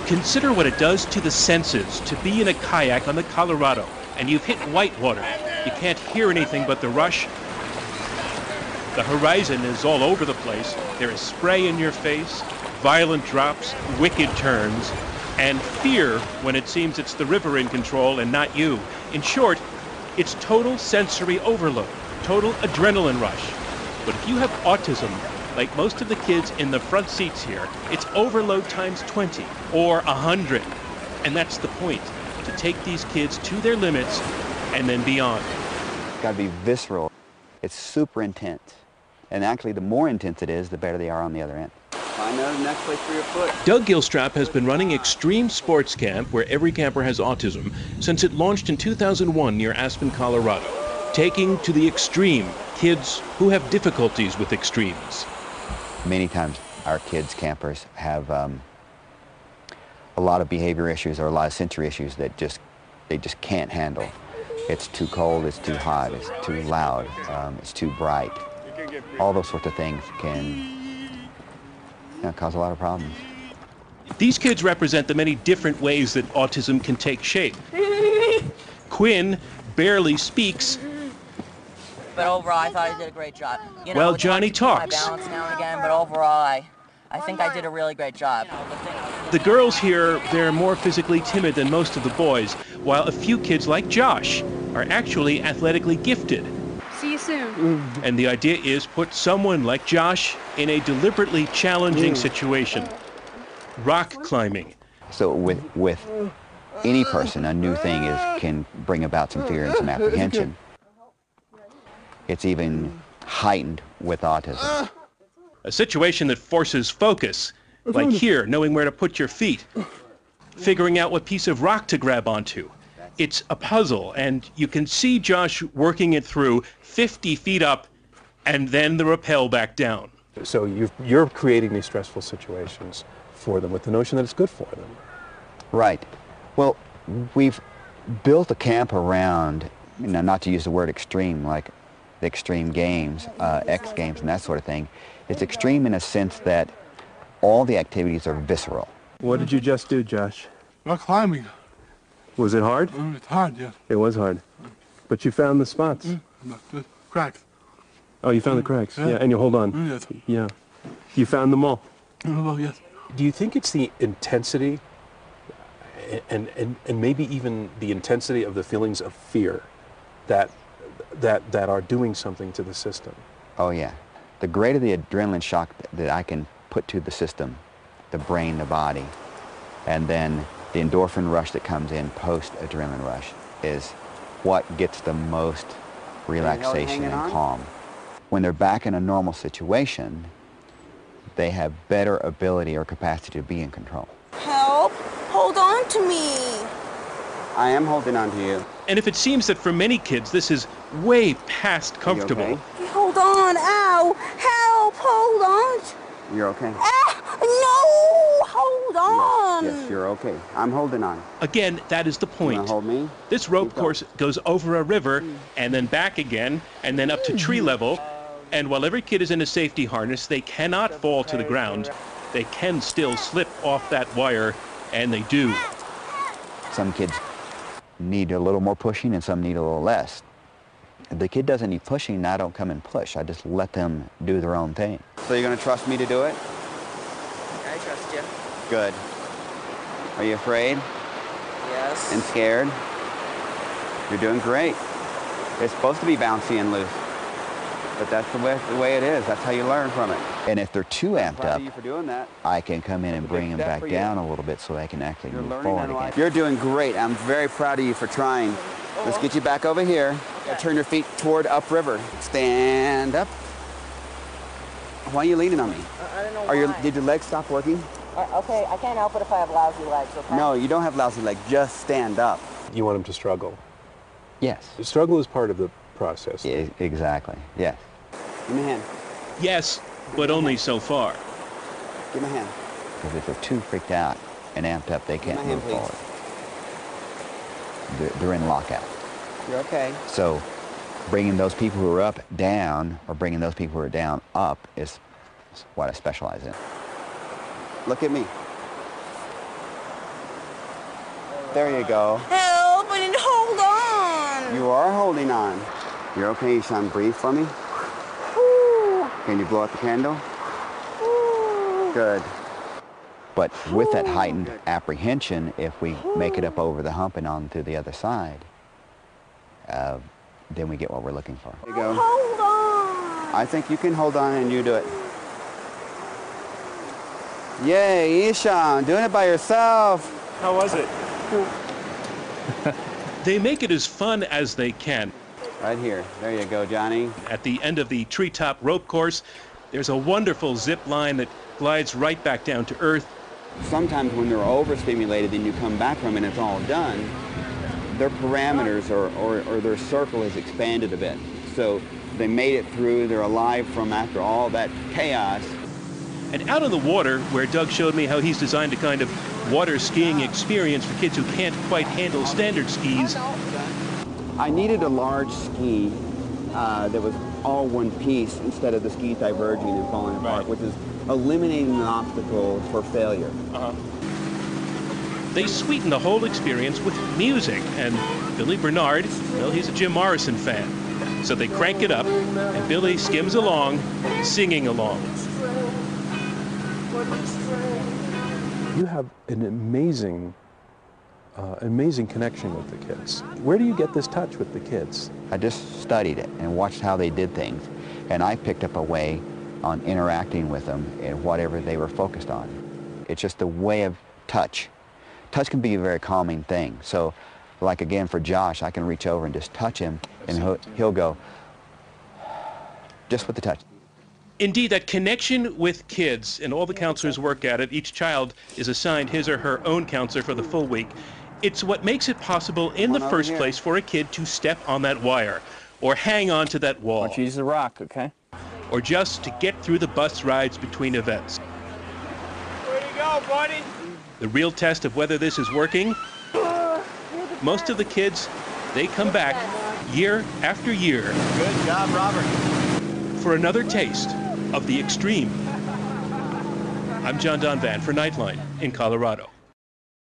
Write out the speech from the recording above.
Consider what it does to the senses to be in a kayak on the Colorado, and you've hit whitewater. You can't hear anything but the rush. The horizon is all over the place. There is spray in your face, violent drops, wicked turns, and fear when it seems it's the river in control and not you. In short, it's total sensory overload, total adrenaline rush. But if you have autism, like most of the kids in the front seats here, it's overload times 20 or 100. And that's the point, to take these kids to their limits and then beyond. It's got to be visceral. It's super intense. And actually, the more intense it is, the better they are on the other end. Find out the next place for your foot. Doug Gilstrap has been running Extreme Sports Camp, where every camper has autism, since it launched in 2001 near Aspen, Colorado, taking to the extreme kids who have difficulties with extremes. Many times our kids, campers, have a lot of behavior issues or a lot of sensory issues that they just can't handle. It's too cold, it's too hot, it's too loud, it's too bright. All those sorts of things can cause a lot of problems. These kids represent the many different ways that autism can take shape. Quinn barely speaks. But overall, I thought I did a great job. Well, Johnny talks. My balance now and again, but overall, I think I did a really great job. The girls here, they're more physically timid than most of the boys, while a few kids like Josh are actually athletically gifted. See you soon. And the idea is put someone like Josh in a deliberately challenging situation. Rock climbing. So with any person, a new thing can bring about some fear and some apprehension. It's even heightened with autism. A situation that forces focus, like here, knowing where to put your feet, figuring out what piece of rock to grab onto. It's a puzzle, and you can see Josh working it through 50 feet up and then the rappel back down. So you're creating these stressful situations for them with the notion that it's good for them. Right. Well, we've built a camp around, not to use the word extreme, like the extreme games, X Games and that sort of thing. It's extreme in a sense that all the activities are visceral. What did you just do, Josh? Rock climbing. Was it hard? It's hard, yes. It was hard. But you found the spots. The cracks. Oh, you found the cracks. Yeah, and you hold on. Yes. Yeah. You found them all. Oh, yes. Do you think it's the intensity and maybe even the intensity of the feelings of fear that are doing something to the system? Oh, yeah. The greater the adrenaline shock that I can put to the system, the brain, the body, and then the endorphin rush that comes in post-adrenaline rush is what gets the most relaxation and calm. When they're back in a normal situation, they have better ability or capacity to be in control. Help! Hold on to me! I am holding on to you. And if it seems that for many kids this is way past comfortable. Okay? Hold on! Ow! Help! Hold on! You're okay. Ah! No! Hold on! Yes, you're okay. I'm holding on. Again, that is the point. You wanna hold me? This rope course goes over a river and then back again and then up to tree level. And while every kid is in a safety harness, they cannot fall to the ground. They can still slip off that wire, and they do. Some kids need a little more pushing and some need a little less. If the kid doesn't need pushing, I don't come and push. I just let them do their own thing. So you're going to trust me to do it? I trust you. Good. Are you afraid Yes. and scared? You're doing great. It's supposed to be bouncy and loose. But that's the way it is. That's how you learn from it. And if they're too amped Proud up, of you for doing that. I can come in and bring them That back for you. down a little bit so they can actually You're move learning forward how to again. like. You're doing great. I'm very proud of you for trying. Let's get you back over here. Turn your feet toward upriver. Stand up. Why are you leaning on me? I don't know why. Did your legs stop working? Okay, I can't help it if I have lousy legs, okay? No, you don't have lousy legs. Just stand up. You want them to struggle. Yes. The struggle is part of the process. Exactly. Yes. Give me a hand. Yes, but only so far. Give me a hand. Because if they're too freaked out and amped up, they can't my hand, move please. forward. They're in lockout. You're okay. So bringing those people who are up down or bringing those people who are down up is what I specialize in. Look at me. There you go. Help, I need to hold on. You are holding on. You're okay, Sean? Breathe for me. Ooh, Can you blow out the candle? ooh. Good. But with that heightened apprehension, if we make it up over the hump and on to the other side, then we get what we're looking for. There you go. Hold on. I think you can hold on and you do it. Yay, Ishan, doing it by yourself. How was it? They make it as fun as they can. Right here. There you go, Johnny. At the end of the treetop rope course, there's a wonderful zip line that glides right back down to earth. Sometimes when they're overstimulated and you come back from it and it's all done, their parameters or their circle is expanded a bit. So they made it through, they're alive from after all that chaos. And out on the water, where Doug showed me how he's designed a kind of water skiing experience for kids who can't quite handle standard skis, I needed a large ski that was all one piece instead of the skis diverging and falling apart, which is eliminating an obstacle for failure. they sweeten the whole experience with music. And Billy Bernard, well, he's a Jim Morrison fan. So they crank it up, and Billy skims along, singing along. You have an amazing connection with the kids. Where do you get this touch with the kids? I just studied it and watched how they did things, and I picked up a way on interacting with them in whatever they were focused on. It's just the way of touch. Touch can be a very calming thing. So, like again for Josh, I can reach over and just touch him, and he'll go, just with the touch. Indeed, that connection with kids, and all the counselors work at it. Each child is assigned his or her own counselor for the full week. It's what makes it possible in the first place for a kid to step on that wire, or hang on to that wall, Why don't you use the rock, okay? or just to get through the bus rides between events. Where you go, buddy? The real test of whether this is working, most of the kids, they come back year after year. Good job, Robert. For another taste of the extreme. I'm John Donvan for Nightline in Colorado.